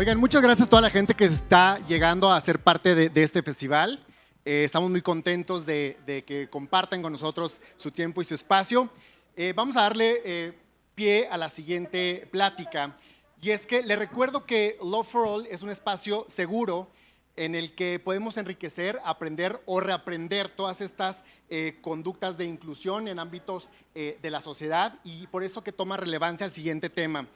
Oigan, muchas gracias a toda la gente que está llegando a ser parte de este festival. Estamos muy contentos de que compartan con nosotros su tiempo y su espacio. Vamos a darle pie a la siguiente plática. Y es que les recuerdo que Love for All es un espacio seguro en el que podemos enriquecer, aprender o reaprender todas estas conductas de inclusión en ámbitos de la sociedad, y por eso que toma relevancia el siguiente tema.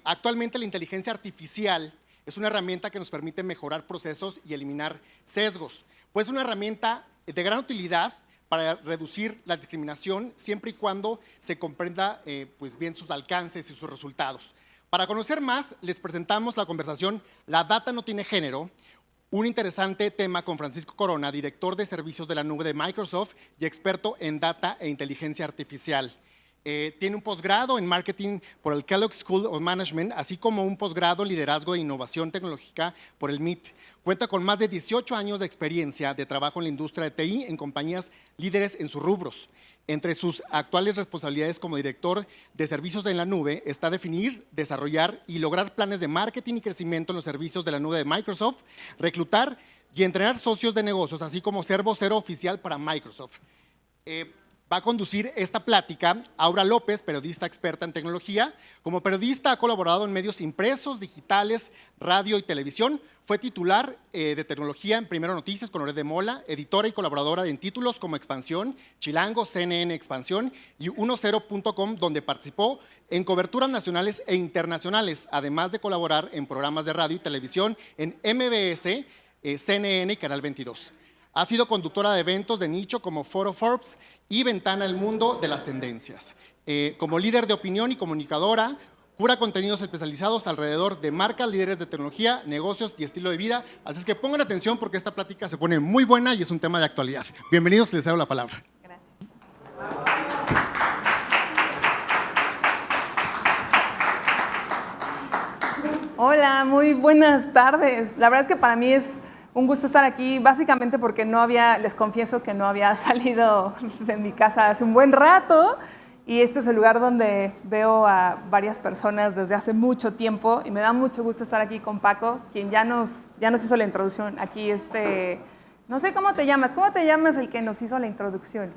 Actualmente la inteligencia artificial es una herramienta que nos permite mejorar procesos y eliminar sesgos. Pues es una herramienta de gran utilidad para reducir la discriminación siempre y cuando se comprenda pues bien sus alcances y sus resultados. Para conocer más, les presentamos la conversación La Data no tiene género, un interesante tema con Francisco Corona, director de servicios de la nube de Microsoft y experto en data e inteligencia artificial. Tiene un posgrado en marketing por el Kellogg School of Management, así como un posgrado en liderazgo e innovación tecnológica por el MIT. Cuenta con más de 18 años de experiencia de trabajo en la industria de TI en compañías líderes en sus rubros. Entre sus actuales responsabilidades como director de servicios en la nube está definir, desarrollar y lograr planes de marketing y crecimiento en los servicios de la nube de Microsoft, reclutar y entrenar socios de negocios, así como ser vocero oficial para Microsoft. Va a conducir esta plática Aura López, periodista experta en tecnología. Como periodista ha colaborado en medios impresos, digitales, radio y televisión. Fue titular de tecnología en Primero Noticias con Loret de Mola, editora y colaboradora en títulos como Expansión, Chilango, CNN Expansión y 10.com, donde participó en coberturas nacionales e internacionales, además de colaborar en programas de radio y televisión en MBS, CNN y Canal 22. Ha sido conductora de eventos de nicho como Foro Forbes y Ventana al Mundo de las Tendencias. Como líder de opinión y comunicadora, cura contenidos especializados alrededor de marcas, líderes de tecnología, negocios y estilo de vida. Así es que pongan atención porque esta plática se pone muy buena y es un tema de actualidad. Bienvenidos, les cedo la palabra. Gracias. Hola, muy buenas tardes. La verdad es que para mí es un gusto estar aquí, básicamente porque les confieso que no había salido de mi casa hace un buen rato, y este es el lugar donde veo a varias personas desde hace mucho tiempo, y me da mucho gusto estar aquí con Paco, quien ya nos hizo la introducción. Aquí no sé cómo te llamas el que nos hizo la introducción.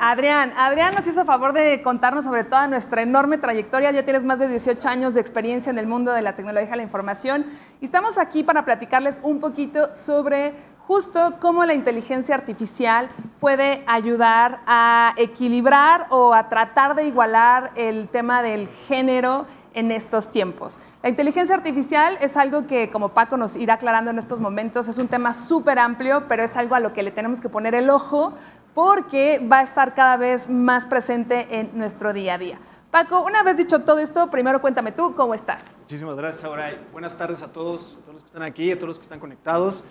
Adrián nos hizo favor de contarnos sobre toda nuestra enorme trayectoria. Ya tienes más de 18 años de experiencia en el mundo de la tecnología de la información, y estamos aquí para platicarles un poquito sobre justo cómo la inteligencia artificial puede ayudar a equilibrar o a tratar de igualar el tema del género en estos tiempos. La inteligencia artificial es algo que, como Paco nos irá aclarando en estos momentos, es un tema súper amplio, pero es algo a lo que le tenemos que poner el ojo porque va a estar cada vez más presente en nuestro día a día. Paco, una vez dicho todo esto, primero cuéntame tú, ¿cómo estás? Muchísimas gracias, Aura. Buenas tardes a todos los que están aquí, a todos los que están conectados.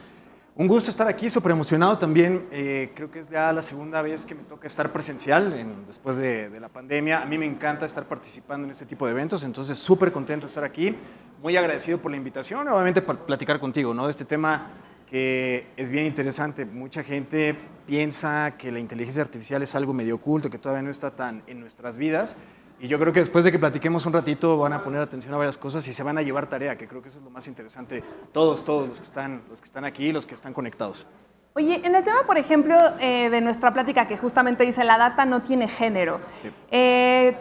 Un gusto estar aquí, súper emocionado también. Creo que es ya la segunda vez que me toca estar presencial después de la pandemia. A mí me encanta estar participando en este tipo de eventos, entonces súper contento de estar aquí. Muy agradecido por la invitación, obviamente para platicar contigo, ¿no? De este tema que es bien interesante. Mucha gente piensa que la inteligencia artificial es algo medio oculto, que todavía no está tan en nuestras vidas. Y yo creo que después de que platiquemos un ratito van a poner atención a varias cosas y se van a llevar tarea, que creo que eso es lo más interesante. Todos los que están aquí, los que están conectados. Oye, en el tema, por ejemplo, de nuestra plática, que justamente dice la data no tiene género, sí.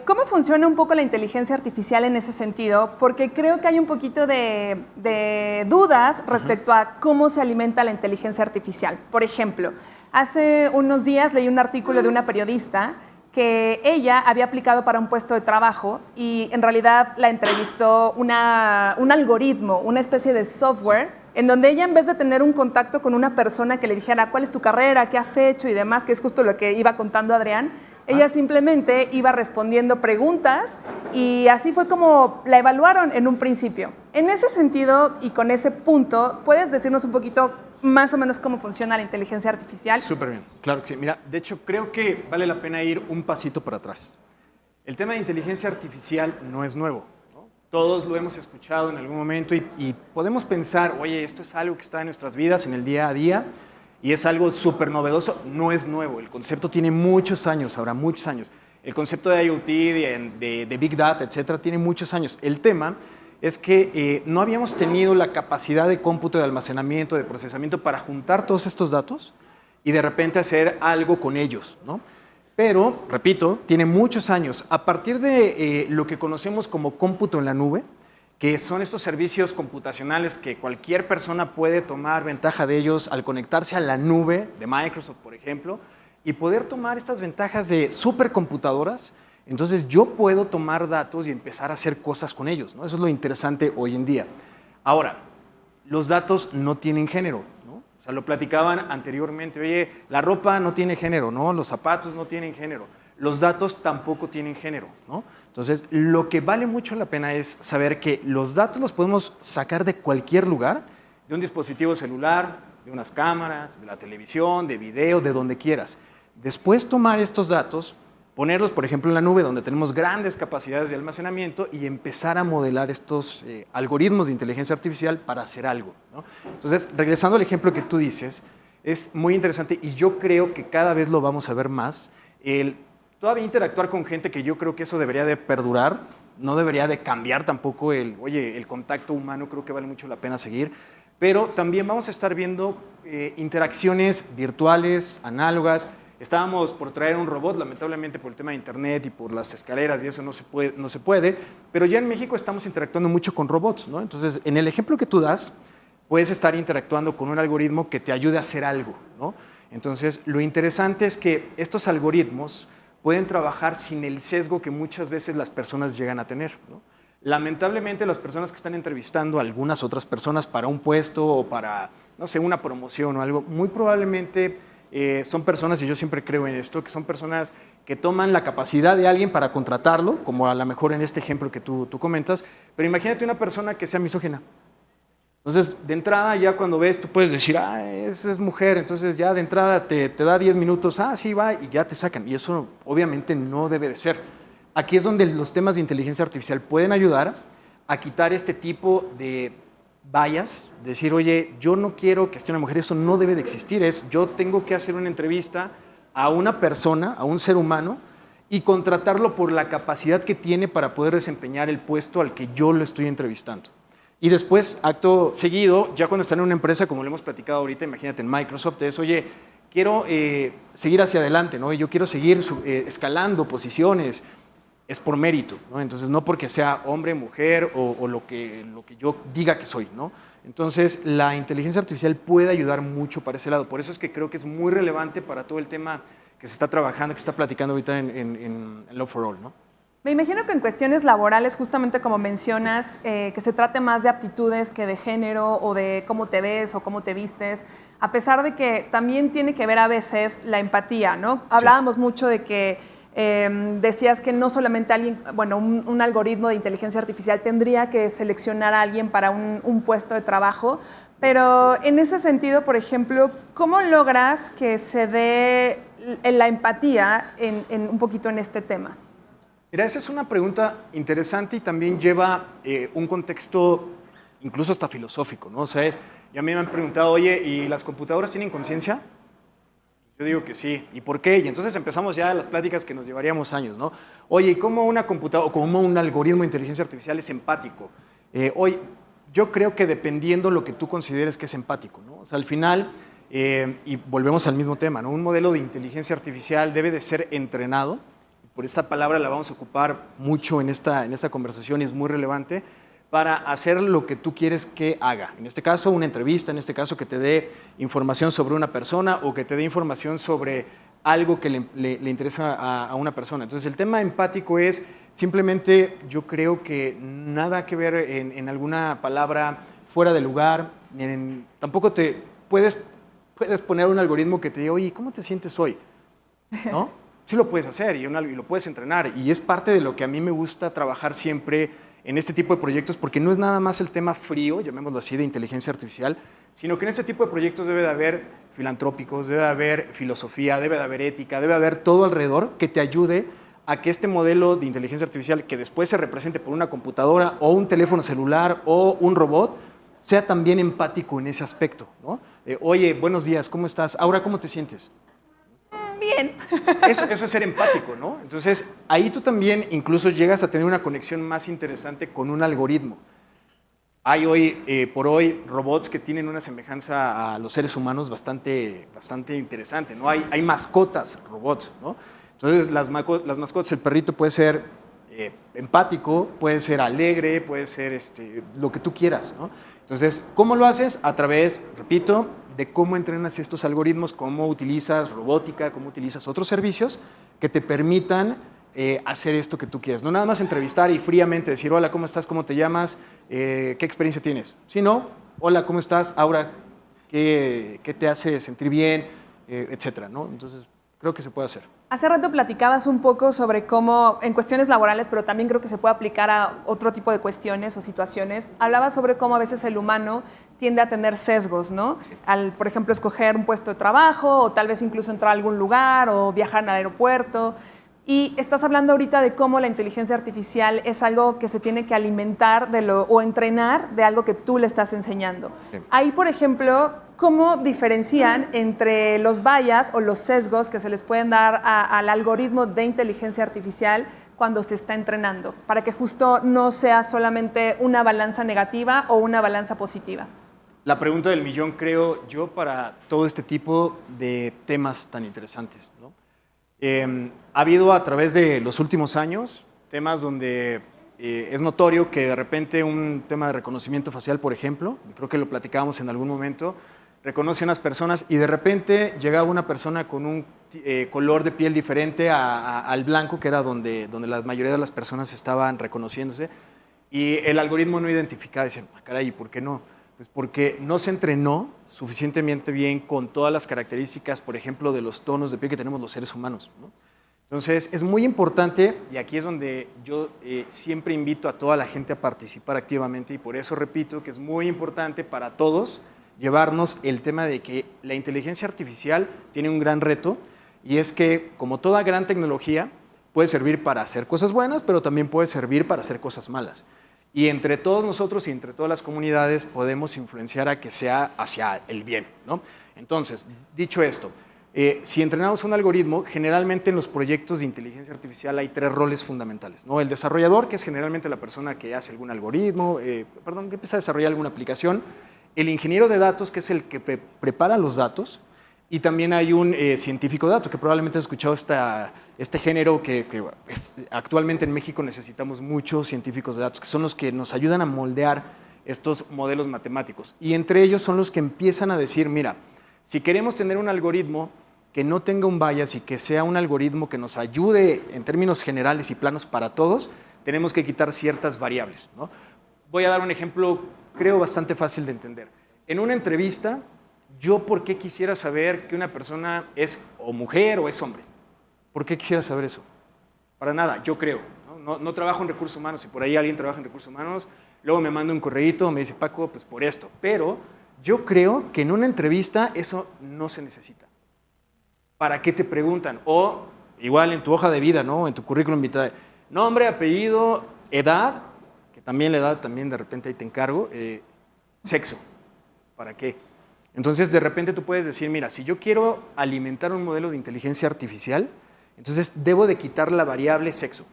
¿Cómo funciona un poco la inteligencia artificial en ese sentido? Porque creo que hay un poquito de dudas respecto a cómo se alimenta la inteligencia artificial. Por ejemplo, hace unos días leí un artículo de una periodista que ella había aplicado para un puesto de trabajo y en realidad la entrevistó un algoritmo, una especie de software, en donde ella, en vez de tener un contacto con una persona que le dijera cuál es tu carrera, qué has hecho y demás, que es justo lo que iba contando Adrián, ella simplemente iba respondiendo preguntas y así fue como la evaluaron en un principio. En ese sentido y con ese punto, ¿puedes decirnos un poquito más o menos cómo funciona la inteligencia artificial? Súper bien, claro que sí. Mira, de hecho creo que vale la pena ir un pasito para atrás. El tema de inteligencia artificial no es nuevo. Todos lo hemos escuchado en algún momento y podemos pensar, oye, esto es algo que está en nuestras vidas, en el día a día, y es algo súper novedoso. No es nuevo, el concepto tiene muchos años, ahora muchos años. El concepto de IoT, de Big Data, etcétera, tiene muchos años. El tema es que no habíamos tenido la capacidad de cómputo, de almacenamiento, de procesamiento para juntar todos estos datos y de repente hacer algo con ellos, ¿no? Pero, repito, tiene muchos años. A partir de lo que conocemos como cómputo en la nube, que son estos servicios computacionales que cualquier persona puede tomar ventaja de ellos al conectarse a la nube de Microsoft, por ejemplo, y poder tomar estas ventajas de supercomputadoras. Entonces yo puedo tomar datos y empezar a hacer cosas con ellos, ¿no? Eso es lo interesante hoy en día. Ahora, los datos no tienen género, ¿no? O sea, lo platicaban anteriormente, oye, la ropa no tiene género, ¿no? Los zapatos no tienen género, los datos tampoco tienen género, ¿no? Entonces, lo que vale mucho la pena es saber que los datos los podemos sacar de cualquier lugar, de un dispositivo celular, de unas cámaras, de la televisión, de video, de donde quieras. Después tomar estos datos, ponerlos, por ejemplo, en la nube, donde tenemos grandes capacidades de almacenamiento y empezar a modelar estos algoritmos de inteligencia artificial para hacer algo, ¿no? Entonces, regresando al ejemplo que tú dices, es muy interesante y yo creo que cada vez lo vamos a ver más. Todavía interactuar con gente, que yo creo que eso debería de perdurar, no debería de cambiar tampoco el contacto humano, creo que vale mucho la pena seguir, pero también vamos a estar viendo interacciones virtuales, análogas. Estábamos por traer un robot, lamentablemente por el tema de internet y por las escaleras y eso no se puede, pero ya en México estamos interactuando mucho con robots, ¿no? Entonces, en el ejemplo que tú das, puedes estar interactuando con un algoritmo que te ayude a hacer algo, ¿no? Entonces, lo interesante es que estos algoritmos pueden trabajar sin el sesgo que muchas veces las personas llegan a tener, ¿no? Lamentablemente, las personas que están entrevistando a algunas otras personas para un puesto o para, no sé, una promoción o algo, muy probablemente son personas, y yo siempre creo en esto, que son personas que toman la capacidad de alguien para contratarlo, como a lo mejor en este ejemplo que tú comentas, pero imagínate una persona que sea misógina. Entonces, de entrada, ya cuando ves, tú puedes decir, esa es mujer, entonces ya de entrada te da 10 minutos, sí, va, y ya te sacan. Y eso obviamente no debe de ser. Aquí es donde los temas de inteligencia artificial pueden ayudar a quitar este tipo de bias, decir, oye, yo no quiero que esté una mujer, eso no debe de existir, yo tengo que hacer una entrevista a una persona, a un ser humano, y contratarlo por la capacidad que tiene para poder desempeñar el puesto al que yo lo estoy entrevistando. Y después, acto seguido, ya cuando están en una empresa, como lo hemos platicado ahorita, imagínate en Microsoft, es, oye, quiero seguir hacia adelante, ¿no? Yo quiero seguir escalando posiciones, es por mérito, ¿no? Entonces, no porque sea hombre, mujer o lo que yo diga que soy, ¿no? Entonces, la inteligencia artificial puede ayudar mucho para ese lado. Por eso es que creo que es muy relevante para todo el tema que se está trabajando, que se está platicando ahorita en Love for All, ¿no? Me imagino que en cuestiones laborales, justamente como mencionas, que se trate más de aptitudes que de género o de cómo te ves o cómo te vistes, a pesar de que también tiene que ver a veces la empatía, ¿no? Hablábamos mucho de que decías que no solamente alguien, bueno, un algoritmo de inteligencia artificial tendría que seleccionar a alguien para un puesto de trabajo, pero en ese sentido, por ejemplo, ¿cómo logras que se dé la empatía un poquito en este tema? Mira, esa es una pregunta interesante y también lleva un contexto incluso hasta filosófico, ¿no? O sea, ya me han preguntado, oye, ¿y las computadoras tienen conciencia? Yo digo que sí. ¿Y por qué? Y entonces empezamos ya las pláticas que nos llevaríamos años, ¿no? Oye, ¿y cómo una computadora o cómo un algoritmo de inteligencia artificial es empático? Oye, yo creo que dependiendo lo que tú consideres que es empático, ¿no? O sea, al final, y volvemos al mismo tema, ¿no? Un modelo de inteligencia artificial debe de ser entrenado. Por esta palabra la vamos a ocupar mucho en esta conversación y es muy relevante para hacer lo que tú quieres que haga. En este caso, una entrevista, en este caso, que te dé información sobre una persona o que te dé información sobre algo que le interesa a una persona. Entonces, el tema empático es simplemente, yo creo que nada que ver en alguna palabra fuera de lugar. Tampoco te puedes poner un algoritmo que te diga, oye, ¿cómo te sientes hoy? ¿No? Sí lo puedes hacer y lo puedes entrenar. Y es parte de lo que a mí me gusta trabajar siempre en este tipo de proyectos, porque no es nada más el tema frío, llamémoslo así, de inteligencia artificial, sino que en este tipo de proyectos debe de haber filantrópicos, debe de haber filosofía, debe de haber ética, debe de haber todo alrededor que te ayude a que este modelo de inteligencia artificial, que después se represente por una computadora o un teléfono celular o un robot, sea también empático en ese aspecto, ¿no? Oye, buenos días, ¿cómo estás? Aura, ¿cómo te sientes? Bien, bien. Eso es ser empático, ¿no? Entonces, ahí tú también incluso llegas a tener una conexión más interesante con un algoritmo. Hay hoy, por hoy, robots que tienen una semejanza a los seres humanos bastante interesante, ¿no? Hay mascotas robots, ¿no? Entonces, las mascotas, el perrito puede ser empático, puede ser alegre, puede ser lo que tú quieras, ¿no? Entonces, ¿cómo lo haces? A través, repito, de cómo entrenas estos algoritmos, cómo utilizas robótica, cómo utilizas otros servicios que te permitan hacer esto que tú quieres. No nada más entrevistar y fríamente decir, hola, ¿cómo estás? ¿Cómo te llamas? ¿Qué experiencia tienes? Sino, hola, ¿cómo estás? Aura, ¿qué te hace sentir bien? Etcétera, ¿no? Entonces, creo que se puede hacer. Hace rato platicabas un poco sobre cómo, en cuestiones laborales, pero también creo que se puede aplicar a otro tipo de cuestiones o situaciones. Hablabas sobre cómo a veces el humano tiende a tener sesgos, ¿no? Al, por ejemplo, escoger un puesto de trabajo o tal vez incluso entrar a algún lugar o viajar al aeropuerto. Y estás hablando ahorita de cómo la inteligencia artificial es algo que se tiene que alimentar o entrenar de algo que tú le estás enseñando. Sí. Ahí, por ejemplo, ¿cómo diferencian entre los bias o los sesgos que se les pueden dar al algoritmo de inteligencia artificial cuando se está entrenando? Para que justo no sea solamente una balanza negativa o una balanza positiva. La pregunta del millón, creo yo, para todo este tipo de temas tan interesantes, ¿no? Ha habido a través de los últimos años temas donde es notorio que de repente un tema de reconocimiento facial, por ejemplo, creo que lo platicábamos en algún momento, reconoce a unas personas y de repente llegaba una persona con un color de piel diferente al blanco, que era donde la mayoría de las personas estaban reconociéndose, y el algoritmo no identificaba, decía, caray, ¿por qué no? Pues porque no se entrenó suficientemente bien con todas las características, por ejemplo, de los tonos de piel que tenemos los seres humanos, ¿no? Entonces, es muy importante, y aquí es donde yo siempre invito a toda la gente a participar activamente, y por eso repito que es muy importante para todos llevarnos el tema de que la inteligencia artificial tiene un gran reto, y es que, como toda gran tecnología, puede servir para hacer cosas buenas, pero también puede servir para hacer cosas malas. Y entre todos nosotros y entre todas las comunidades podemos influenciar a que sea hacia el bien, ¿no? Entonces, dicho esto, si entrenamos un algoritmo, generalmente en los proyectos de inteligencia artificial hay 3 roles fundamentales, ¿no? El desarrollador, que es generalmente la persona que hace algún algoritmo, que empieza a desarrollar alguna aplicación. El ingeniero de datos, que es el que prepara los datos. Y también hay un científico de datos, que probablemente has escuchado este género que actualmente en México necesitamos muchos científicos de datos, que son los que nos ayudan a moldear estos modelos matemáticos. Y entre ellos son los que empiezan a decir, mira, si queremos tener un algoritmo que no tenga un bias y que sea un algoritmo que nos ayude en términos generales y planos para todos, tenemos que quitar ciertas variables, ¿no? Voy a dar un ejemplo, creo, bastante fácil de entender. En una entrevista, ¿yo por qué quisiera saber que una persona es o mujer o es hombre? ¿Por qué quisiera saber eso? Para nada, yo creo. No trabajo en recursos humanos, si por ahí alguien trabaja en recursos humanos, luego me manda un correíto, me dice, Paco, pues por esto. Pero yo creo que en una entrevista eso no se necesita. ¿Para qué te preguntan? O igual en tu hoja de vida, ¿no? En tu currículum vitae, nombre, apellido, edad, que también la edad también de repente ahí te encargo, sexo. ¿Para qué? Entonces, de repente tú puedes decir, mira, si yo quiero alimentar un modelo de inteligencia artificial, entonces debo de quitar la variable sexo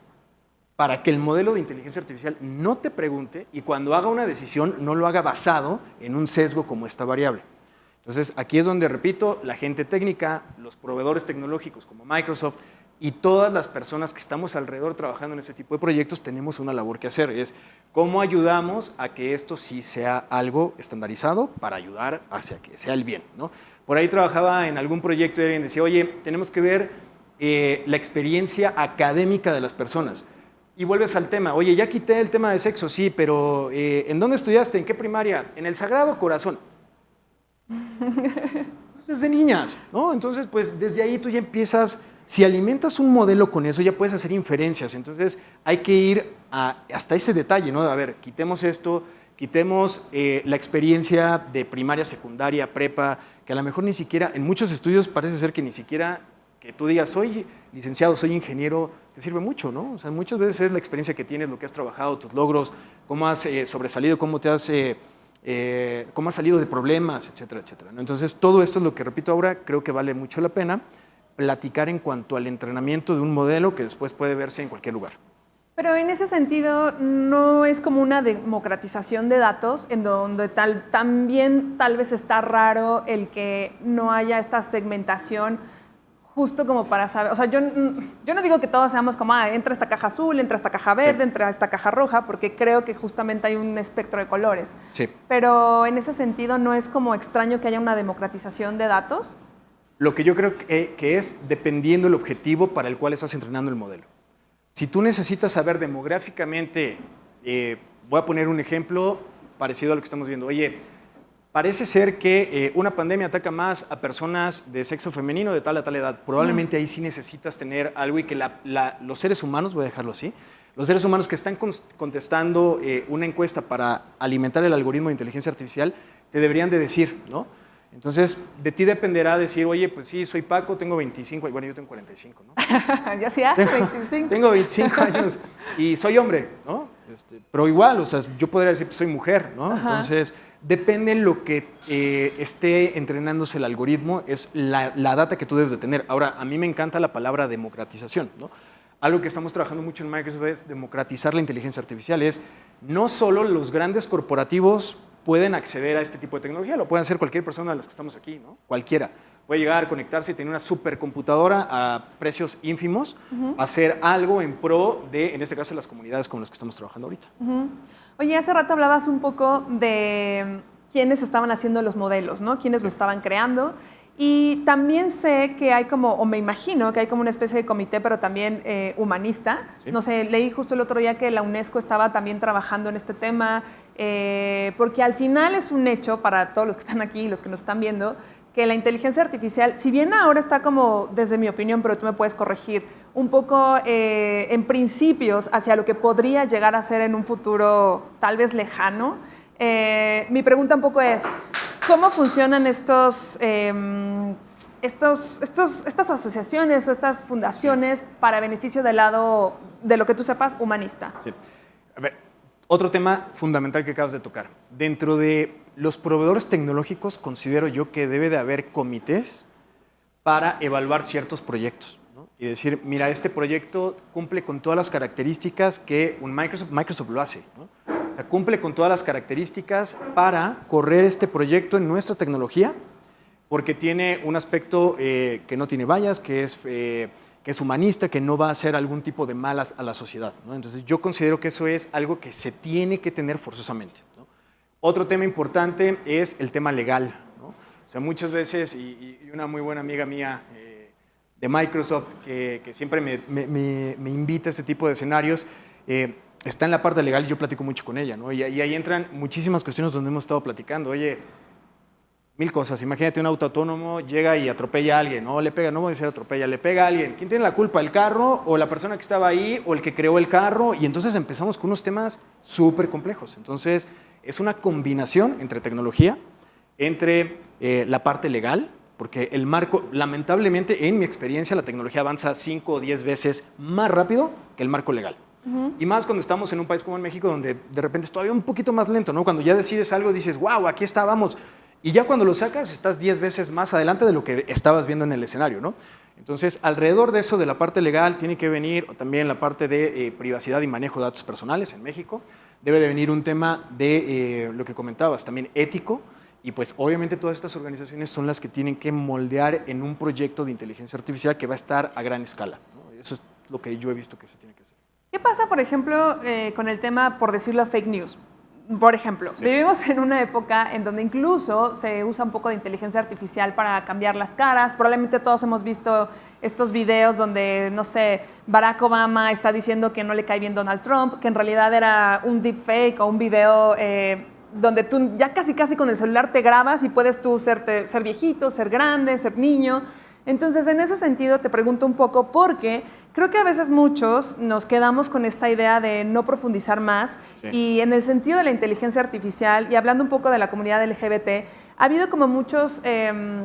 para que el modelo de inteligencia artificial no te pregunte y cuando haga una decisión no lo haga basado en un sesgo como esta variable. Entonces, aquí es donde, repito, la gente técnica, los proveedores tecnológicos como Microsoft y todas las personas que estamos alrededor trabajando en este tipo de proyectos tenemos una labor que hacer, es cómo ayudamos a que esto sí sea algo estandarizado para ayudar hacia que sea el bien, ¿no? Por ahí trabajaba en algún proyecto y alguien decía, oye, tenemos que ver la experiencia académica de las personas. Y vuelves al tema, oye, ya quité el tema de sexo, sí, pero ¿en dónde estudiaste? ¿En qué primaria? En el Sagrado Corazón. Desde niñas, ¿no? Entonces, pues desde ahí tú ya empiezas, si alimentas un modelo con eso, ya puedes hacer inferencias. Entonces, hay que ir hasta ese detalle, ¿no? A ver, quitemos esto, quitemos la experiencia de primaria, secundaria, prepa, que a lo mejor ni siquiera, en muchos estudios parece ser que ni siquiera que tú digas, soy licenciado, soy ingeniero, te sirve mucho, ¿no? O sea, muchas veces es la experiencia que tienes, lo que has trabajado, tus logros, cómo has sobresalido, cómo has salido de problemas, etcétera, etcétera, ¿no? Entonces, todo esto es lo que, repito ahora, creo que vale mucho la pena platicar en cuanto al entrenamiento de un modelo que después puede verse en cualquier lugar. Pero en ese sentido, ¿no es como una democratización de datos en donde también tal vez está raro el que no haya esta segmentación justo como para saber? O sea, yo no digo que todos seamos como, entra esta caja azul, entra esta caja verde, Sí. entra esta caja roja, porque creo que justamente hay un espectro de colores. Sí. Pero en ese sentido, ¿no es como extraño que haya una democratización de datos? Lo que yo creo que es dependiendo el objetivo para el cual estás entrenando el modelo. Si tú necesitas saber demográficamente, voy a poner un ejemplo parecido a lo que estamos viendo. Oye, parece ser que una pandemia ataca más a personas de sexo femenino de tal a tal edad. Probablemente ahí sí necesitas tener algo y que los seres humanos, voy a dejarlo así, los seres humanos que están contestando una encuesta para alimentar el algoritmo de inteligencia artificial, te deberían de decir, ¿no? Entonces, de ti dependerá decir, oye, pues sí, soy Paco, tengo 25, bueno, yo tengo 45, ¿no? Ya sea, 25. Tengo 25 años y soy hombre, ¿no? Pero igual, o sea, yo podría decir, pues soy mujer, ¿no? Ajá. Entonces, depende en lo que esté entrenándose el algoritmo, es la data que tú debes de tener. Ahora, a mí me encanta la palabra democratización, ¿no? Algo que estamos trabajando mucho en Microsoft es democratizar la inteligencia artificial. Es no solo los grandes corporativos pueden acceder a este tipo de tecnología, lo pueden hacer cualquier persona de las que estamos aquí, ¿no? Cualquiera. Puede llegar, conectarse y tener una supercomputadora a precios ínfimos, hacer algo en pro de, en este caso, las comunidades con las que estamos trabajando ahorita. Oye, hace rato hablabas un poco de quiénes estaban haciendo los modelos, ¿no? Quiénes lo estaban creando. Y también sé que hay como, o me imagino que hay como una especie de comité, pero también humanista. Sí. No sé, leí justo el otro día que la UNESCO estaba también trabajando en este tema, porque al final es un hecho para todos los que están aquí y los que nos están viendo, que la inteligencia artificial, si bien ahora está como, desde mi opinión, pero tú me puedes corregir, un poco en principios hacia lo que podría llegar a ser en un futuro tal vez lejano, mi pregunta un poco es, ¿cómo funcionan estas asociaciones o estas fundaciones para beneficio del lado, de lo que tú sepas, humanista? Sí. A ver, otro tema fundamental que acabas de tocar. Dentro de los proveedores tecnológicos considero yo que debe de haber comités para evaluar ciertos proyectos, ¿no? Y decir, mira, este proyecto cumple con todas las características que un Microsoft lo hace, ¿no? O sea, cumple con todas las características para correr este proyecto en nuestra tecnología, porque tiene un aspecto que no tiene vallas, que es humanista, que no va a hacer algún tipo de mal a la sociedad, ¿no? Entonces, yo considero que eso es algo que se tiene que tener forzosamente, ¿no? Otro tema importante es el tema legal, ¿no? O sea, muchas veces, y una muy buena amiga mía de Microsoft, que siempre me invita a este tipo de escenarios, está en la parte legal y yo platico mucho con ella, ¿no? Y ahí entran muchísimas cuestiones donde hemos estado platicando. Oye, mil cosas. Imagínate un auto autónomo, llega y atropella a alguien, ¿no? Le pega, no voy a decir atropella, le pega a alguien. ¿Quién tiene la culpa? ¿El carro o la persona que estaba ahí o el que creó el carro? Y entonces empezamos con unos temas súper complejos. Entonces, es una combinación entre tecnología, entre la parte legal, porque el marco, lamentablemente, en mi experiencia, la tecnología avanza 5 o 10 veces más rápido que el marco legal. Y más cuando estamos en un país como en México, donde de repente es todavía un poquito más lento, ¿no? Cuando ya decides algo, dices, wow, aquí estábamos. Y ya cuando lo sacas, estás 10 veces más adelante de lo que estabas viendo en el escenario, ¿no? Entonces, alrededor de eso, de la parte legal, tiene que venir también la parte de privacidad y manejo de datos personales en México. Debe de venir un tema de lo que comentabas, también ético. Y pues obviamente todas estas organizaciones son las que tienen que moldear en un proyecto de inteligencia artificial que va a estar a gran escala, ¿no? Eso es lo que yo he visto que se tiene que hacer. ¿Qué pasa, por ejemplo, con el tema, por decirlo, fake news? Por ejemplo, vivimos en una época en donde incluso se usa un poco de inteligencia artificial para cambiar las caras. Probablemente todos hemos visto estos videos donde, no sé, Barack Obama está diciendo que no le cae bien Donald Trump, que en realidad era un deepfake o un video donde tú ya casi con el celular te grabas y puedes tú ser viejito, ser grande, ser niño. Entonces, en ese sentido, te pregunto un poco porque creo que a veces muchos nos quedamos con esta idea de no profundizar más. Sí. Y en el sentido de la inteligencia artificial y hablando un poco de la comunidad LGBT, ha habido como muchos,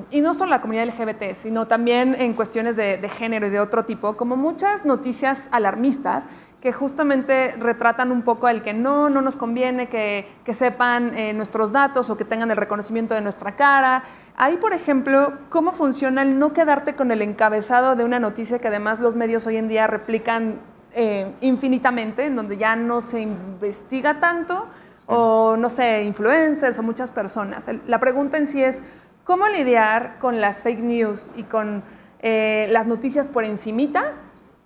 y no solo la comunidad LGBT, sino también en cuestiones de género y de otro tipo, como muchas noticias alarmistas que justamente retratan un poco el que no nos conviene que sepan nuestros datos o que tengan el reconocimiento de nuestra cara. Ahí, por ejemplo, ¿cómo funciona el no quedarte con el encabezado de una noticia que además los medios hoy en día replican infinitamente, en donde ya no se investiga tanto, o no sé, influencers o muchas personas? La pregunta en sí es, ¿cómo lidiar con las fake news y con las noticias por encimita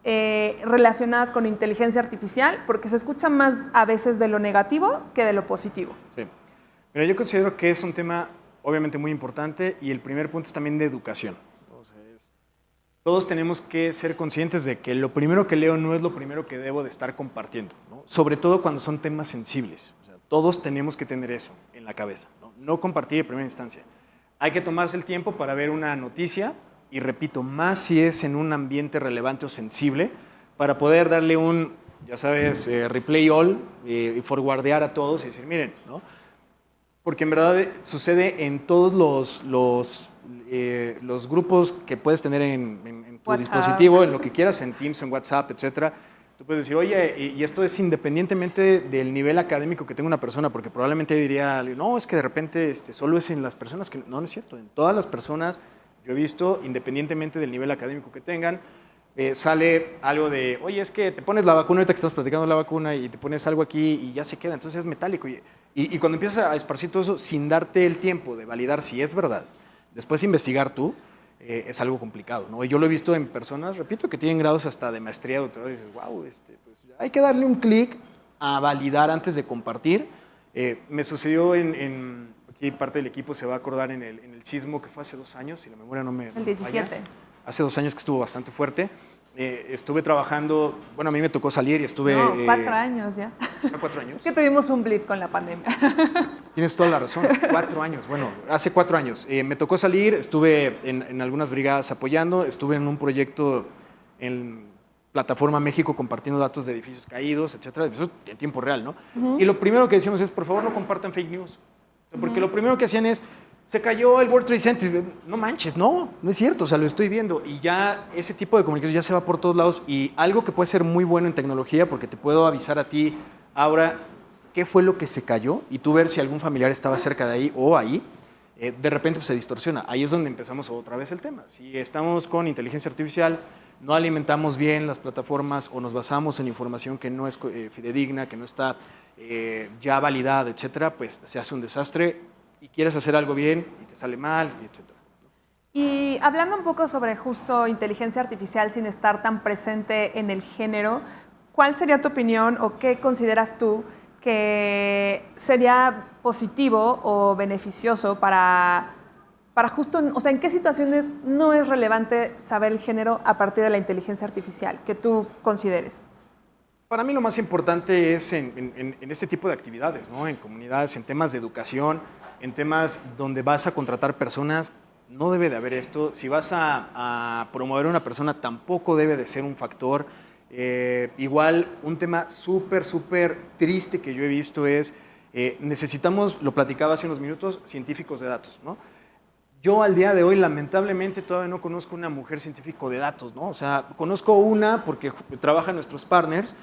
relacionadas con inteligencia artificial? Porque se escucha más a veces de lo negativo que de lo positivo. Sí. Mira, yo considero que es un tema obviamente muy importante y el primer punto es también de educación. O sea, todos tenemos que ser conscientes de que lo primero que leo no es lo primero que debo de estar compartiendo, ¿no? Sobre todo cuando son temas sensibles. O sea, todos tenemos que tener eso en la cabeza, ¿no? No compartir en primera instancia. Hay que tomarse el tiempo para ver una noticia, y repito, más si es en un ambiente relevante o sensible, para poder darle un, ya sabes, replay all y forwardear a todos y decir, miren, ¿no? Porque en verdad sucede en todos los grupos que puedes tener en tu dispositivo, en lo que quieras, en Teams, en WhatsApp, etcétera. Tú puedes decir, oye, y esto es independientemente del nivel académico que tenga una persona, porque probablemente diría, no, es que de repente solo es en las personas que... No, no es cierto, en todas las personas. Yo he visto, independientemente del nivel académico que tengan, sale algo de, oye, es que te pones la vacuna, ahorita que estás platicando la vacuna, y te pones algo aquí y ya se queda, entonces es metálico. Y cuando empiezas a esparcir todo eso sin darte el tiempo de validar si es verdad, después investigar tú, es algo complicado, ¿no? Y yo lo he visto en personas, repito, que tienen grados hasta de maestría, doctorado, y dices, wow, pues hay que darle un clic a validar antes de compartir. Me sucedió aquí parte del equipo se va a acordar en el sismo que fue hace 2 años, si la memoria no me El 17. falla. Hace 2 años que estuvo bastante fuerte. Estuve trabajando, bueno, a mí me tocó salir y estuve... No, 4 años ya. ¿A 4 años? Es que tuvimos un blip con la pandemia. Tienes toda la razón, 4 años. Bueno, hace 4 años. Me tocó salir, estuve en algunas brigadas apoyando, estuve en un proyecto en Plataforma México compartiendo datos de edificios caídos, etcétera, eso en tiempo real, ¿no? Y lo primero que decíamos es, por favor, no compartan fake news. Porque lo primero que hacían es, se cayó el World Trade Center. No manches, no es cierto, o sea, lo estoy viendo. Y ya ese tipo de comunicación ya se va por todos lados. Y algo que puede ser muy bueno en tecnología, porque te puedo avisar a ti ahora qué fue lo que se cayó y tú ver si algún familiar estaba cerca de ahí o ahí, de repente pues, se distorsiona. Ahí es donde empezamos otra vez el tema. Si estamos con inteligencia artificial, no alimentamos bien las plataformas o nos basamos en información que no es fidedigna, que no está ya validada, etcétera, pues se hace un desastre y quieres hacer algo bien y te sale mal, etcétera. Y hablando un poco sobre justo inteligencia artificial sin estar tan presente en el género, ¿cuál sería tu opinión o qué consideras tú que sería positivo o beneficioso para justo, o sea, en qué situaciones no es relevante saber el género a partir de la inteligencia artificial que tú consideres? Para mí lo más importante es en este tipo de actividades, ¿no? En comunidades, en temas de educación, en temas donde vas a contratar personas, no debe de haber esto. Si vas a promover a una persona, tampoco debe de ser un factor. Igual, un tema súper triste que yo he visto es, necesitamos, lo platicaba hace unos minutos, científicos de datos, ¿no? Yo al día de hoy, lamentablemente, todavía no conozco una mujer científico de datos, ¿no? O sea, conozco una porque trabajan nuestros partners,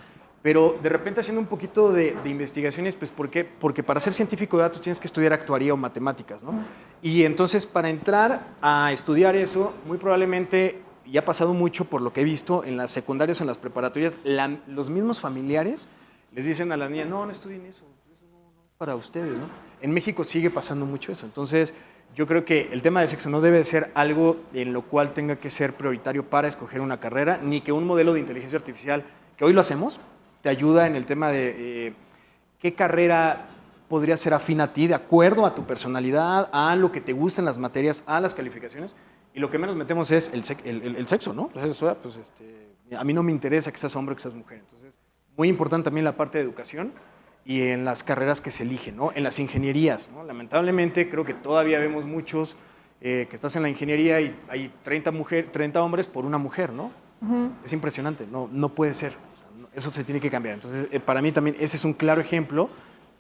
pero de repente haciendo un poquito de investigaciones, pues ¿por qué? Porque para ser científico de datos tienes que estudiar actuaría o matemáticas, ¿no? Y entonces para entrar a estudiar eso, muy probablemente, y ha pasado mucho por lo que he visto en las secundarias o en las preparatorias, los mismos familiares les dicen a las niñas, no estudien eso, eso no es para ustedes, ¿no? En México sigue pasando mucho eso, entonces yo creo que el tema de sexo no debe de ser algo en lo cual tenga que ser prioritario para escoger una carrera, ni que un modelo de inteligencia artificial, que hoy lo hacemos, te ayuda en el tema de qué carrera podría ser afín a ti, de acuerdo a tu personalidad, a lo que te gustan las materias, a las calificaciones, y lo que menos metemos es el sexo, ¿no? Entonces, eso, pues, a mí no me interesa que seas hombre o que seas mujer. Entonces, muy importante también la parte de educación y en las carreras que se eligen, ¿no? En las ingenierías, ¿no? Lamentablemente, creo que todavía vemos muchos que estás en la ingeniería y hay 30 hombres por una mujer, ¿no? Es impresionante, no puede ser. Eso se tiene que cambiar. Entonces, para mí también ese es un claro ejemplo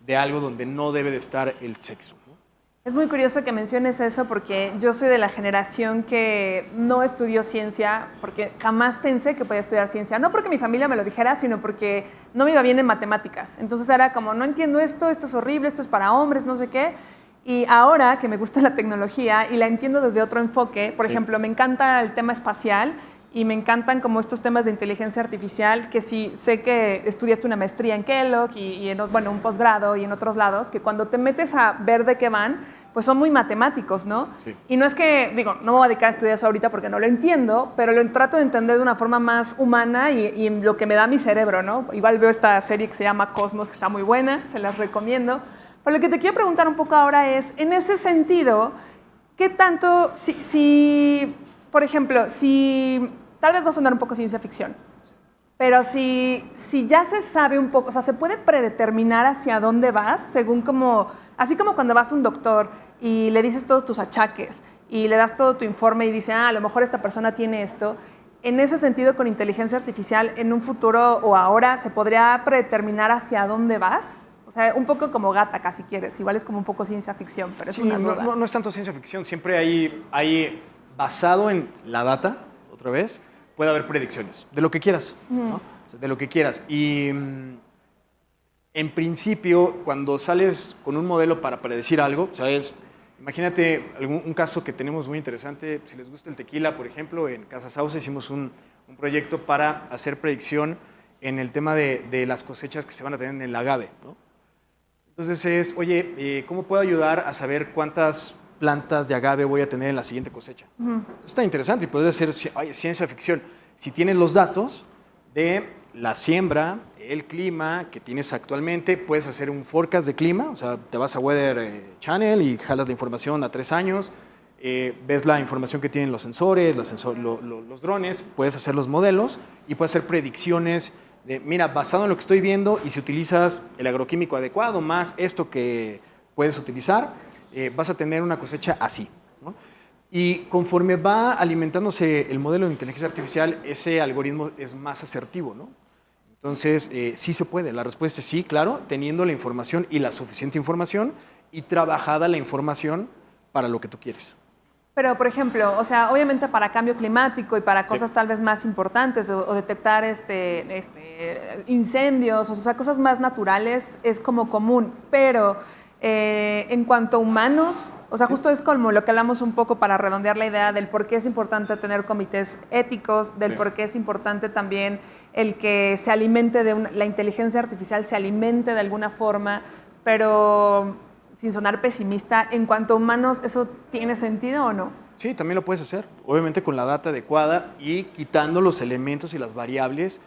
de algo donde no debe de estar el sexo, ¿no? Es muy curioso que menciones eso porque yo soy de la generación que no estudió ciencia porque jamás pensé que podía estudiar ciencia. No porque mi familia me lo dijera, sino porque no me iba bien en matemáticas. Entonces era como, no entiendo esto es horrible, esto es para hombres, no sé qué. Y ahora que me gusta la tecnología y la entiendo desde otro enfoque, por ejemplo, me encanta el tema espacial y me encantan como estos temas de inteligencia artificial, que sí sé que estudiaste una maestría en Kellogg bueno, un posgrado y en otros lados, que cuando te metes a ver de qué van, pues son muy matemáticos, ¿no? Sí. Y no es que, digo, no me voy a dedicar a estudiar eso ahorita porque no lo entiendo, pero lo trato de entender de una forma más humana y en lo que me da mi cerebro, ¿no? Igual veo esta serie que se llama Cosmos, que está muy buena, se las recomiendo. Pero lo que te quiero preguntar un poco ahora es, en ese sentido, ¿qué tanto, por ejemplo, si tal vez va a sonar un poco ciencia ficción, pero si ya se sabe un poco, o sea, se puede predeterminar hacia dónde vas, según como, así como cuando vas a un doctor y le dices todos tus achaques y le das todo tu informe y dice, a lo mejor esta persona tiene esto, en ese sentido con inteligencia artificial, en un futuro o ahora, ¿se podría predeterminar hacia dónde vas? O sea, un poco como Gattaca, si quieres. Igual es como un poco ciencia ficción, pero es una duda. No es tanto ciencia ficción. Siempre hay, basado en la data, otra vez, puede haber predicciones. De lo que quieras, ¿no? O sea, de lo que quieras. Y en principio, cuando sales con un modelo para predecir algo, ¿sabes? Imagínate un caso que tenemos muy interesante. Si les gusta el tequila, por ejemplo, en Casa Sauce hicimos un proyecto para hacer predicción en el tema de las cosechas que se van a tener en el agave, ¿no? Entonces es, oye, ¿cómo puedo ayudar a saber cuántas plantas de agave voy a tener en la siguiente cosecha? Está interesante y podría ser ciencia ficción. Si tienes los datos de la siembra, el clima que tienes actualmente, puedes hacer un forecast de clima, o sea, te vas a Weather Channel y jalas la información a 3 años, ves la información que tienen los sensores, los drones, puedes hacer los modelos y puedes hacer predicciones mira, basado en lo que estoy viendo y si utilizas el agroquímico adecuado más esto que puedes utilizar, vas a tener una cosecha así, ¿no? Y conforme va alimentándose el modelo de inteligencia artificial, ese algoritmo es más asertivo, ¿no? Entonces, sí se puede. La respuesta es sí, claro, teniendo la información y la suficiente información y trabajada la información para lo que tú quieres. Pero, por ejemplo, o sea, obviamente para cambio climático y para cosas tal vez más importantes o detectar incendios, o sea, cosas más naturales es como común, pero en cuanto a humanos, o sea, justo es como lo que hablamos un poco para redondear la idea del por qué es importante tener comités éticos, del por qué es importante también el que se alimente la inteligencia artificial se alimente de alguna forma, pero sin sonar pesimista, en cuanto a humanos, ¿eso tiene sentido o no? Sí, también lo puedes hacer, obviamente con la data adecuada y quitando los elementos y las variables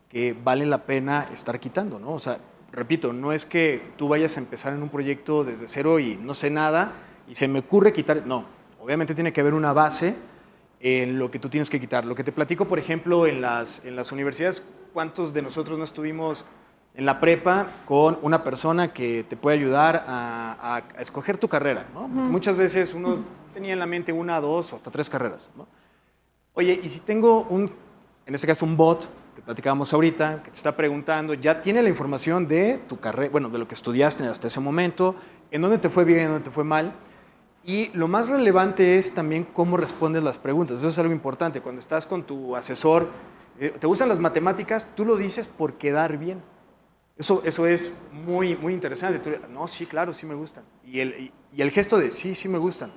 que valen la pena estar quitando, ¿no? O sea, repito, no es que tú vayas a empezar en un proyecto desde cero y no sé nada y se me ocurre quitar, no, obviamente tiene que haber una base en lo que tú tienes que quitar. Lo que te platico, por ejemplo, en las universidades, ¿cuántos de nosotros no estuvimos en la prepa con una persona que te puede ayudar a escoger tu carrera, ¿no? Muchas veces uno tenía en la mente 1, 2 o hasta 3 carreras, ¿no? Oye, y si tengo en este caso un bot, que platicábamos ahorita, que te está preguntando, ya tiene la información de tu carrera, bueno, de lo que estudiaste hasta ese momento, en dónde te fue bien, en dónde te fue mal, y lo más relevante es también cómo respondes las preguntas. Eso es algo importante. Cuando estás con tu asesor, ¿te gustan las matemáticas? Tú lo dices por quedar bien. Eso es muy, muy interesante. Tú, no, sí, claro, sí me gustan. Y el gesto de sí me gustan.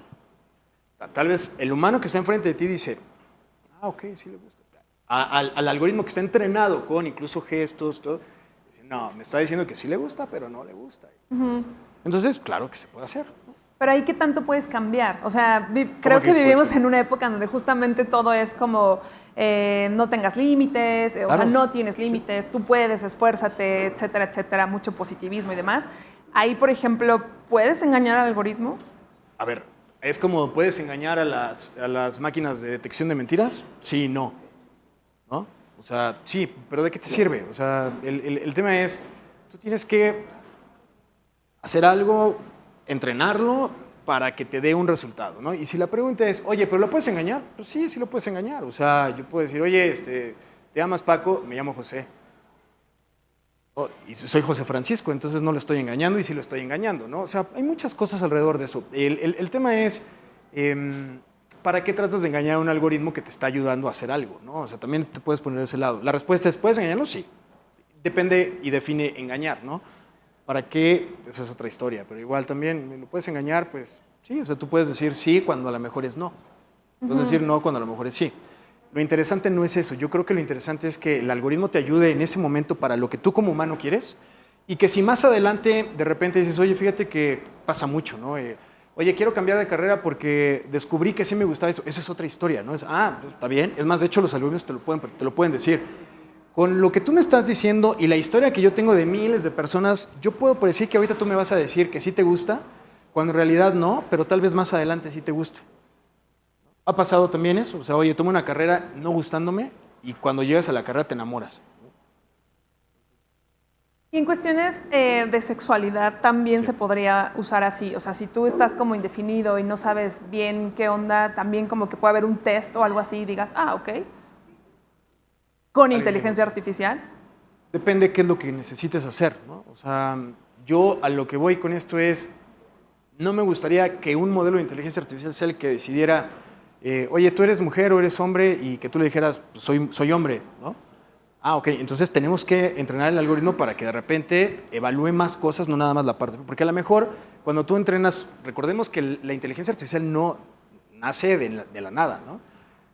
Tal vez el humano que está enfrente de ti dice, ok, sí le gusta. Al algoritmo que está entrenado con incluso gestos, todo, dice, no, me está diciendo que sí le gusta, pero no le gusta. Entonces, claro que se puede hacer, ¿no? Pero ahí, ¿qué tanto puedes cambiar? O sea, creo que vivimos en una época donde justamente todo es como no tengas límites, o sea, no tienes límites, tú puedes, esfuérzate, etcétera, etcétera, mucho positivismo y demás. Ahí, por ejemplo, ¿puedes engañar al algoritmo? A ver, ¿es como puedes engañar a las máquinas de detección de mentiras? Sí, no. ¿No? O sea, sí, pero ¿de qué te sirve? O sea, el tema es, tú tienes que hacer algo, entrenarlo para que te dé un resultado, ¿no? Y si la pregunta es, oye, ¿pero lo puedes engañar? Pues sí, sí lo puedes engañar. O sea, yo puedo decir, oye, ¿te llamas Paco? Me llamo José. Oh, y soy José Francisco, entonces no lo estoy engañando y sí lo estoy engañando, ¿no? O sea, hay muchas cosas alrededor de eso. El tema es, ¿para qué tratas de engañar a un algoritmo que te está ayudando a hacer algo, ¿no? O sea, también te puedes poner de ese lado. La respuesta es, ¿puedes engañarlo? Sí. Depende y define engañar, ¿no? ¿Para qué? Esa es otra historia, pero igual también, ¿lo puedes engañar? Pues sí, o sea, tú puedes decir sí cuando a lo mejor es no. Puedes decir no cuando a lo mejor es sí. Lo interesante no es eso. Yo creo que lo interesante es que el algoritmo te ayude en ese momento para lo que tú como humano quieres y que si más adelante de repente dices, oye, fíjate que pasa mucho, ¿no? Oye, quiero cambiar de carrera porque descubrí que sí me gustaba eso. Esa es otra historia, ¿no? Pues, está bien. Es más, de hecho, los algoritmos te lo pueden decir. Con lo que tú me estás diciendo y la historia que yo tengo de miles de personas, yo puedo decir que ahorita tú me vas a decir que sí te gusta, cuando en realidad no, pero tal vez más adelante sí te guste. ¿Ha pasado también eso? O sea, oye, tomo una carrera no gustándome y cuando llegas a la carrera te enamoras. Y en cuestiones de sexualidad también se podría usar así. O sea, si tú estás como indefinido y no sabes bien qué onda, también como que puede haber un test o algo así y digas, ok. ¿Con inteligencia artificial? Depende qué es lo que necesites hacer, ¿no? O sea, yo a lo que voy con esto es, no me gustaría que un modelo de inteligencia artificial sea el que decidiera, oye, tú eres mujer o eres hombre y que tú le dijeras, pues, soy hombre, ¿no? Ok, entonces tenemos que entrenar el algoritmo para que de repente evalúe más cosas, no nada más la parte. Porque a lo mejor cuando tú entrenas, recordemos que la inteligencia artificial no nace de la nada, ¿no?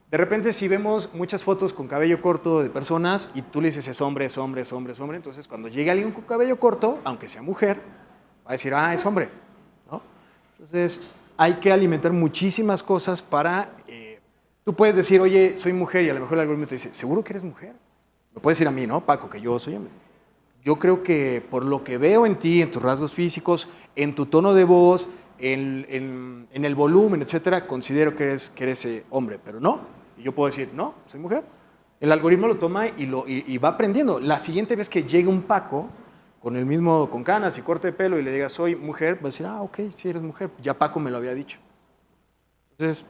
De repente si vemos muchas fotos con cabello corto de personas y tú le dices es hombre, es hombre, es hombre, es hombre, entonces cuando llegue alguien con cabello corto, aunque sea mujer, va a decir, es hombre, ¿no? Entonces hay que alimentar muchísimas cosas para... tú puedes decir, oye, soy mujer y a lo mejor el algoritmo te dice, ¿seguro que eres mujer? Me puedes decir a mí, ¿no, Paco, que yo soy hombre? Yo creo que por lo que veo en ti, en tus rasgos físicos, en tu tono de voz, en el volumen, etcétera, considero que eres hombre, pero no. Y yo puedo decir, no, soy mujer. El algoritmo lo toma y va aprendiendo. La siguiente vez que llegue un Paco con canas y corte de pelo y le diga soy mujer, va a decir, ok, sí eres mujer. Ya Paco me lo había dicho. Entonces,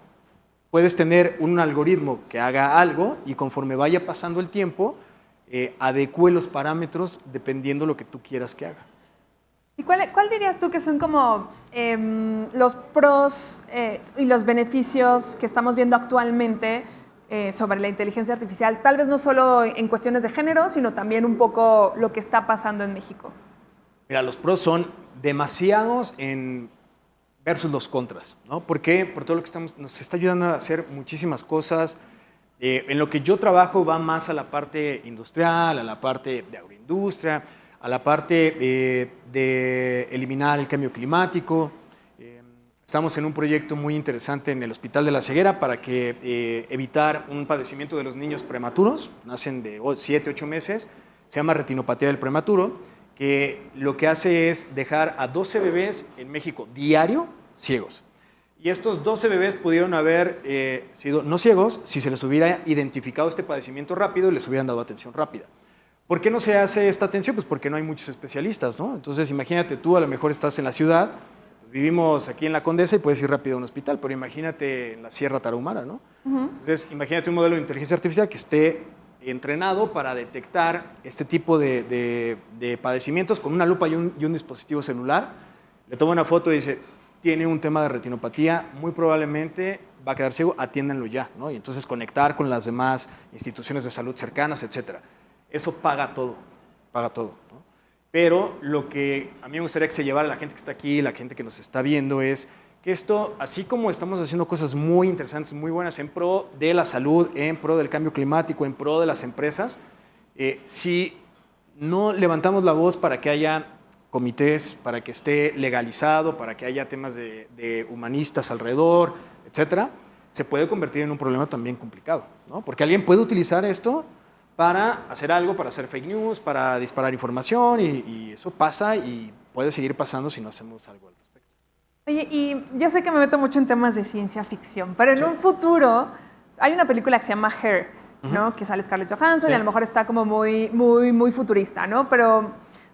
puedes tener un algoritmo que haga algo y conforme vaya pasando el tiempo, adecue los parámetros dependiendo lo que tú quieras que haga. ¿Y cuál dirías tú que son como los pros y los beneficios que estamos viendo actualmente sobre la inteligencia artificial? Tal vez no solo en cuestiones de género, sino también un poco lo que está pasando en México. Mira, los pros son demasiados versus los contras, ¿no? ¿Por qué? Por todo lo que nos está ayudando a hacer muchísimas cosas. En lo que yo trabajo va más a la parte industrial, a la parte de agroindustria, a la parte de eliminar el cambio climático. Estamos en un proyecto muy interesante en el Hospital de la Ceguera para evitar un padecimiento de los niños prematuros, nacen de 7, 8 meses, se llama retinopatía del prematuro, que lo que hace es dejar a 12 bebés en México diario ciegos. Y estos 12 bebés pudieron haber sido no ciegos si se les hubiera identificado este padecimiento rápido y les hubieran dado atención rápida. ¿Por qué no se hace esta atención? Pues porque no hay muchos especialistas, ¿no? Entonces, imagínate tú, a lo mejor estás en la ciudad, pues vivimos aquí en la Condesa y puedes ir rápido a un hospital, pero imagínate en la Sierra Tarahumara, ¿no? Entonces, imagínate un modelo de inteligencia artificial que esté entrenado para detectar este tipo de padecimientos con una lupa y un dispositivo celular. Le toma una foto y dice, tiene un tema de retinopatía, muy probablemente va a quedar ciego, atiéndanlo ya, ¿no? Y entonces conectar con las demás instituciones de salud cercanas, etcétera. Eso paga todo, ¿no? Pero lo que a mí me gustaría que se llevara la gente que está aquí, la gente que nos está viendo, es que esto, así como estamos haciendo cosas muy interesantes, muy buenas en pro de la salud, en pro del cambio climático, en pro de las empresas, si no levantamos la voz para que haya comités, para que esté legalizado, para que haya temas de humanistas alrededor, etcétera, se puede convertir en un problema también complicado, ¿no? Porque alguien puede utilizar esto para hacer algo, para hacer fake news, para disparar información y eso pasa y puede seguir pasando si no hacemos algo al respecto. Oye, y yo sé que me meto mucho en temas de ciencia ficción, pero en un futuro hay una película que se llama Her, ¿no? Que sale Scarlett Johansson y a lo mejor está como muy futurista, ¿no? Pero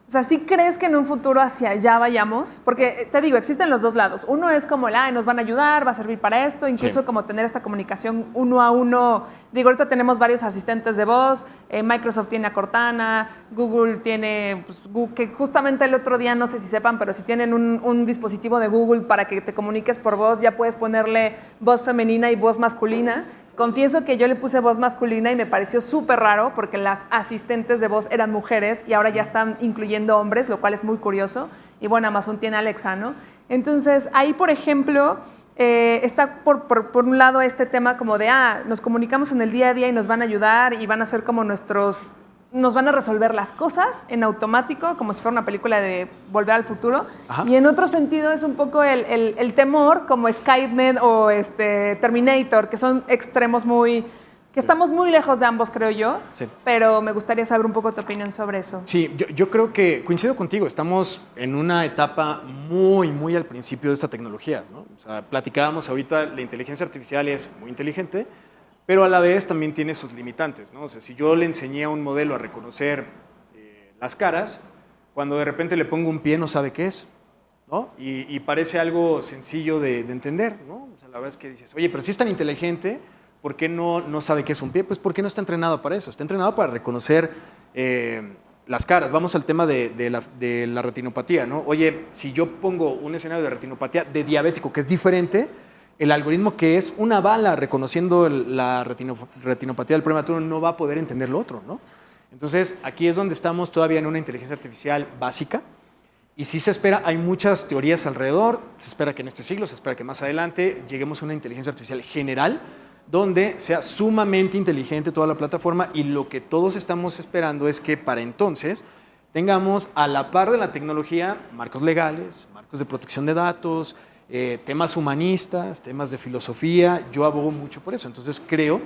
O sea, ¿sí crees que en un futuro hacia allá vayamos? Porque te digo, existen los dos lados. Uno es como nos van a ayudar, va a servir para esto, incluso Sí. como tener esta comunicación uno a uno. Digo, ahorita tenemos varios asistentes de voz, Microsoft tiene a Cortana, Google tiene, pues, que justamente el otro día, no sé si sepan, pero si tienen un dispositivo de Google para que te comuniques por voz, ya puedes ponerle voz femenina y voz masculina. Confieso que yo le puse voz masculina y me pareció súper raro porque las asistentes de voz eran mujeres y ahora ya están incluyendo hombres, lo cual es muy curioso. Y bueno, Amazon tiene a Alexa, ¿no? Entonces, ahí, por ejemplo, está por un lado este tema como de, nos comunicamos en el día a día y nos van a ayudar y van a ser como nos van a resolver las cosas en automático, como si fuera una película de Volver al Futuro. Ajá. Y en otro sentido es un poco el temor, como Skynet o Terminator, que son extremos que estamos muy lejos de ambos, creo yo. Sí. Pero me gustaría saber un poco tu opinión sobre eso. Sí, yo creo que coincido contigo. Estamos en una etapa muy al principio de esta tecnología, ¿no? O sea, platicábamos ahorita, la inteligencia artificial es muy inteligente, pero a la vez también tiene sus limitantes, ¿no? O sea, si yo le enseñé a un modelo a reconocer las caras, cuando de repente le pongo un pie no sabe qué es, ¿no? Y parece algo sencillo de entender, ¿no? O sea, la verdad es que dices, oye, pero si es tan inteligente, ¿por qué no sabe qué es un pie? Pues porque no está entrenado para eso, está entrenado para reconocer las caras. Vamos al tema de la retinopatía, ¿no? Oye, si yo pongo un escenario de retinopatía de diabético que es diferente, el algoritmo que es una bala reconociendo la retinopatía del prematuro no va a poder entender lo otro, ¿no? Entonces, aquí es donde estamos todavía en una inteligencia artificial básica y sí se espera, hay muchas teorías alrededor, se espera que en este siglo, se espera que más adelante lleguemos a una inteligencia artificial general donde sea sumamente inteligente toda la plataforma y lo que todos estamos esperando es que para entonces tengamos a la par de la tecnología marcos legales, marcos de protección de datos, temas humanistas, temas de filosofía. Yo abogo mucho por eso. Entonces creo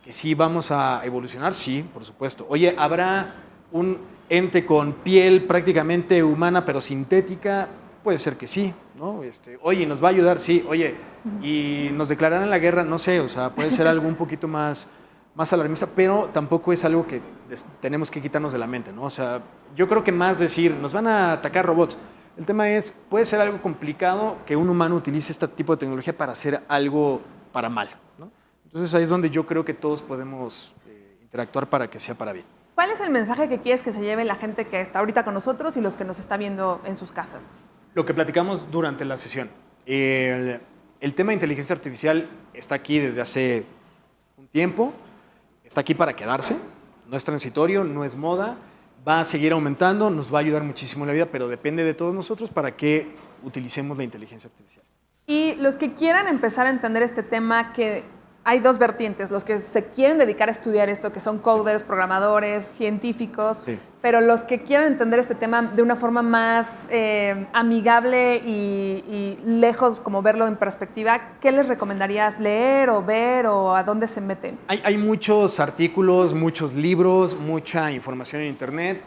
que sí vamos a evolucionar, sí, por supuesto. Oye, ¿habrá un ente con piel prácticamente humana pero sintética? Puede ser que sí, ¿no? Oye, ¿nos va a ayudar? Sí. Oye, ¿y nos declararán la guerra? No sé, o sea, puede ser algo un poquito más alarmista, pero tampoco es algo que tenemos que quitarnos de la mente, ¿no? O sea, yo creo que más decir, nos van a atacar robots. El tema es, puede ser algo complicado que un humano utilice este tipo de tecnología para hacer algo para mal, ¿no? Entonces ahí es donde yo creo que todos podemos interactuar para que sea para bien. ¿Cuál es el mensaje que quieres que se lleve la gente que está ahorita con nosotros y los que nos está viendo en sus casas? Lo que platicamos durante la sesión. El tema de inteligencia artificial está aquí desde hace un tiempo, está aquí para quedarse, no es transitorio, no es moda, va a seguir aumentando, nos va a ayudar muchísimo en la vida, pero depende de todos nosotros para que utilicemos la inteligencia artificial. Y los que quieran empezar a entender este tema, que hay dos vertientes, los que se quieren dedicar a estudiar esto, que son coders, programadores, científicos, Sí. pero los que quieran entender este tema de una forma más amigable y lejos, como verlo en perspectiva, ¿qué les recomendarías leer o ver o a dónde se meten? Hay muchos artículos, muchos libros, mucha información en internet.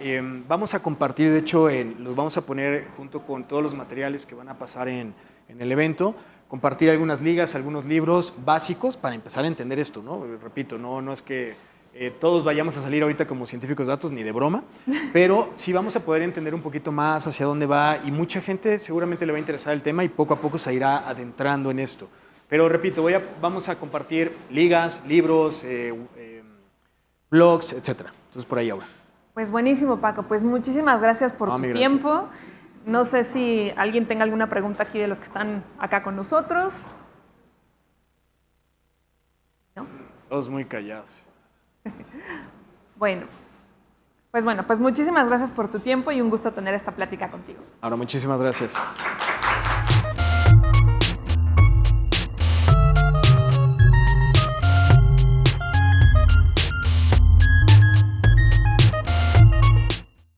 Vamos a compartir, de hecho, los vamos a poner junto con todos los materiales que van a pasar en el evento, compartir algunas ligas, algunos libros básicos para empezar a entender esto, ¿no? Repito, no es que todos vayamos a salir ahorita como científicos de datos, ni de broma, pero sí vamos a poder entender un poquito más hacia dónde va y mucha gente seguramente le va a interesar el tema y poco a poco se irá adentrando en esto. Pero repito, vamos a compartir ligas, libros, blogs, etcétera. Entonces por ahí ahora. Pues buenísimo, Paco. Pues muchísimas gracias por tu gracias. tiempo. No sé si alguien tenga alguna pregunta aquí de los que están acá con nosotros. ¿No? Todos muy callados. Bueno, pues muchísimas gracias por tu tiempo y un gusto tener esta plática contigo. Ahora, muchísimas gracias.